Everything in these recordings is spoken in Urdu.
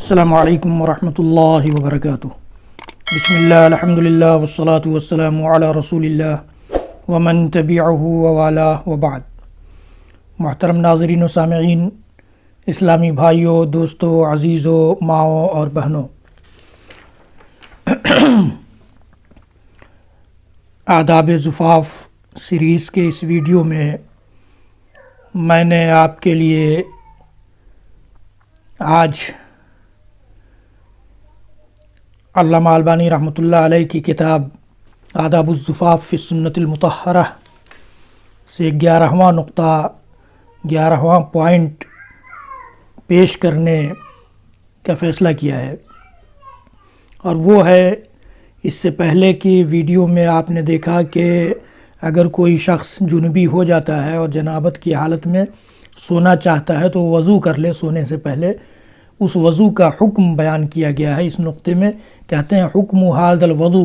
السلام علیکم ورحمۃ اللہ وبرکاتہ۔ بسم اللہ الحمدللہ والصلاة والسلام علی رسول اللہ ومن تبعہ ووالاه وبعد۔ محترم ناظرین و سامعین، اسلامی بھائیوں، دوستوں، عزیزوں، ماؤں اور بہنوں، آداب زفاف سیریز کے اس ویڈیو میں میں نے آپ کے لیے آج علامہ البانی رحمۃ اللہ علیہ کی کتاب آداب الزفاف فی السنۃ المطہرہ سے 11واں نقطہ 11واں پوائنٹ پیش کرنے کا فیصلہ کیا ہے، اور وہ ہے، اس سے پہلے کی ویڈیو میں آپ نے دیکھا کہ اگر کوئی شخص جنوبی ہو جاتا ہے اور جنابت کی حالت میں سونا چاہتا ہے تو وضو کر لے سونے سے پہلے۔ اس وضو کا حکم بیان کیا گیا ہے اس نقطے میں۔ کہتے ہیں حکم ھذا الوضو،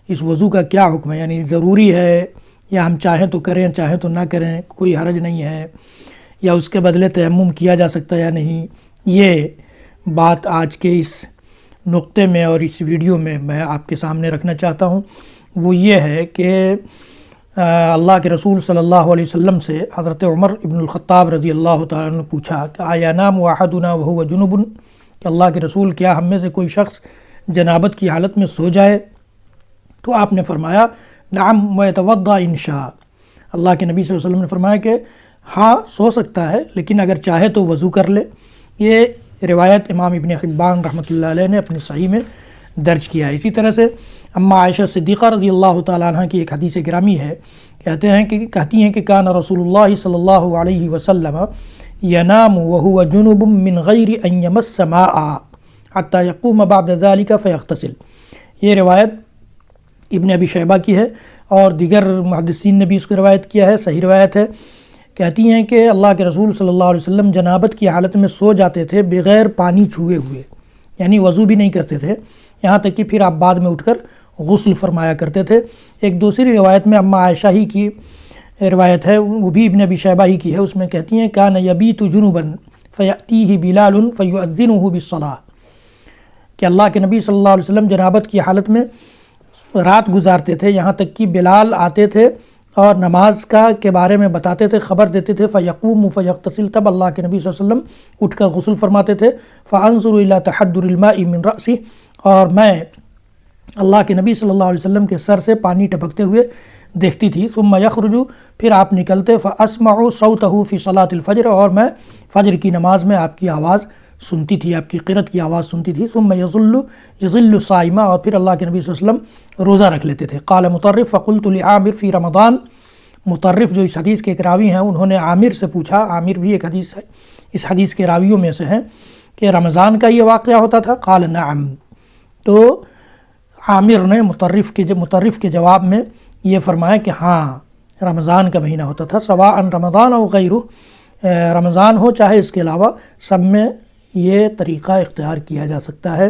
اس وضو کا کیا حکم ہے، یعنی ضروری ہے یا ہم چاہیں تو کریں چاہیں تو نہ کریں، کوئی حرج نہیں ہے، یا اس کے بدلے تیمم کیا جا سکتا ہے یا نہیں۔ یہ بات آج کے اس نقطے میں اور اس ویڈیو میں آپ کے سامنے رکھنا چاہتا ہوں۔ وہ یہ ہے کہ اللہ کے رسول صلی اللہ علیہ وسلم سے حضرت عمر ابن الخطاب رضی اللہ تعالیٰ عنہ نے پوچھا کہ آیا نام احدنا وهو جنب، کہ اللہ کے رسول کیا ہم میں سے کوئی شخص جنابت کی حالت میں سو جائے؟ تو آپ نے فرمایا نعم ویتوضا ان شاء۔ اللہ کے نبی صلی اللہ علیہ وسلم نے فرمایا کہ ہاں سو سکتا ہے، لیکن اگر چاہے تو وضو کر لے۔ یہ روایت امام ابن حبان رحمۃ اللہ علیہ نے اپنی صحیح میں درج کیا ہے۔ اسی طرح سے اما عائشہ صدیقہ رضی اللہ تعالیٰ عنہ کی ایک حدیث گرامی ہے، کہتی ہیں کہ کان رسول اللہ صلی اللہ علیہ وسلم ینام وهو جنب من غیر ان یمس ماء حتی یقوم بعد ذلك فیغتسل۔ یہ روایت ابن ابی شیبہ کی ہے اور دیگر محدثین نے بھی اس کو روایت کیا ہے، صحیح روایت ہے۔ کہتی ہیں کہ اللہ کے رسول صلی اللہ علیہ وسلم جنابت کی حالت میں سو جاتے تھے بغیر پانی چھوئے ہوئے، یعنی وضو بھی نہیں کرتے تھے، یہاں تک کہ پھر آپ بعد میں اٹھ کر غسل فرمایا کرتے تھے۔ ایک دوسری روایت میں اما عائشہ ہی کی روایت ہے، وہ بھی ابن ابی شیبہ ہی کی ہے، اس میں کہتی ہیں کان یبیت جنبا فیأتیہ بلال فیؤذنہ بالصلاۃ، کہ اللہ کے نبی صلی اللہ علیہ وسلم جنابت کی حالت میں رات گزارتے تھے، یہاں تک کہ بلال آتے تھے اور نماز کے بارے میں بتاتے تھے، خبر دیتے تھے۔ فیقوم فیغتسل، تب اللہ کے نبی صلی اللہ علیہ وسلم اٹھ کر غسل فرماتے تھے۔ فانظر الی تحدر الماء من رأسہ، اور میں اللہ کے نبی صلی اللہ علیہ وسلم کے سر سے پانی ٹپکتے ہوئے دیکھتی تھی۔ ثم یخرج، پھر آپ نکلتے۔ فاسمع صوتہ فی صلاۃ الفجر، اور میں فجر کی نماز میں آپ کی آواز سنتی تھی، آپ کی قرأت کی آواز سنتی تھی۔ ثم یظل صائما، اور پھر اللہ کے نبی صلی اللہ علیہ وسلم روزہ رکھ لیتے تھے۔ قال مطرف فقلت لعامر فی رمضان، مطرف جو اس حدیث کے ایک راوی ہیں انہوں نے عامر سے پوچھا، عامر بھی ایک حدیث ہے اس حدیث کے راویوں میں سے ہیں، کہ رمضان کا یہ واقعہ ہوتا تھا؟ قال نعم، تو عامر نے مطرف کے جواب میں یہ فرمایا کہ ہاں رمضان کا مہینہ ہوتا تھا، سواء رمضان او غیرہ، رمضان ہو چاہے اس کے علاوہ، سب میں یہ طریقہ اختیار کیا جا سکتا ہے۔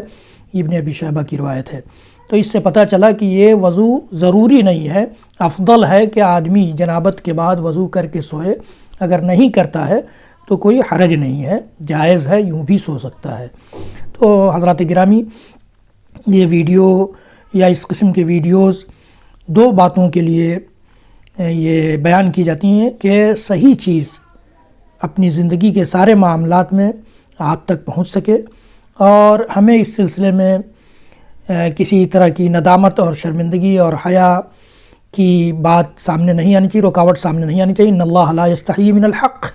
ابن ابی شیبہ کی روایت ہے۔ تو اس سے پتہ چلا کہ یہ وضو ضروری نہیں ہے، افضل ہے کہ آدمی جنابت کے بعد وضو کر کے سوئے، اگر نہیں کرتا ہے تو کوئی حرج نہیں ہے، جائز ہے، یوں بھی سو سکتا ہے۔ تو حضرات گرامی، یہ ویڈیو یا اس قسم کے ویڈیوز دو باتوں کے لیے یہ بیان کی جاتی ہیں کہ صحیح چیز اپنی زندگی کے سارے معاملات میں آپ تک پہنچ سکے، اور ہمیں اس سلسلے میں کسی طرح کی ندامت اور شرمندگی اور حیا کی بات سامنے نہیں آنی چاہیے، رکاوٹ سامنے نہیں آنی چاہیے۔ ان اللہ لا یستحیی من الحق،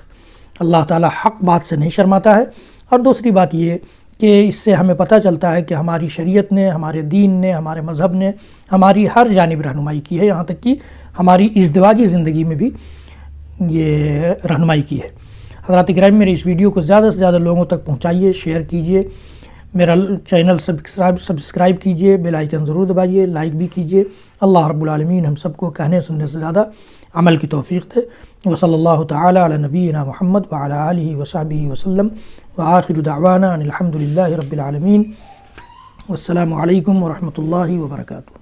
اللہ تعالیٰ حق بات سے نہیں شرماتا ہے۔ اور دوسری بات یہ کہ اس سے ہمیں پتہ چلتا ہے کہ ہماری شریعت نے، ہمارے دین نے، ہمارے مذہب نے ہماری ہر جانب رہنمائی کی ہے، یہاں تک کہ ہماری ازدواجی زندگی میں بھی یہ رہنمائی کی ہے۔ حضرات گرامی، میرے اس ویڈیو کو زیادہ سے زیادہ لوگوں تک پہنچائیے، شیئر کیجیے، میرا چینل سبسکرائب کیجیے، بیل آئیکن ضرور دبائیے، لائک بھی کیجیے۔ اللہ رب العالمین ہم سب کو کہنے سننے سے زیادہ عمل کی توفیق دے۔ وصلی اللہ تعالی علی نبینا محمد وعلی آلہ وصحبہ وسلم، وآخر دعوانا ان الحمد للہ رب العالمین، والسلام علیکم ورحمۃ اللہ وبرکاتہ۔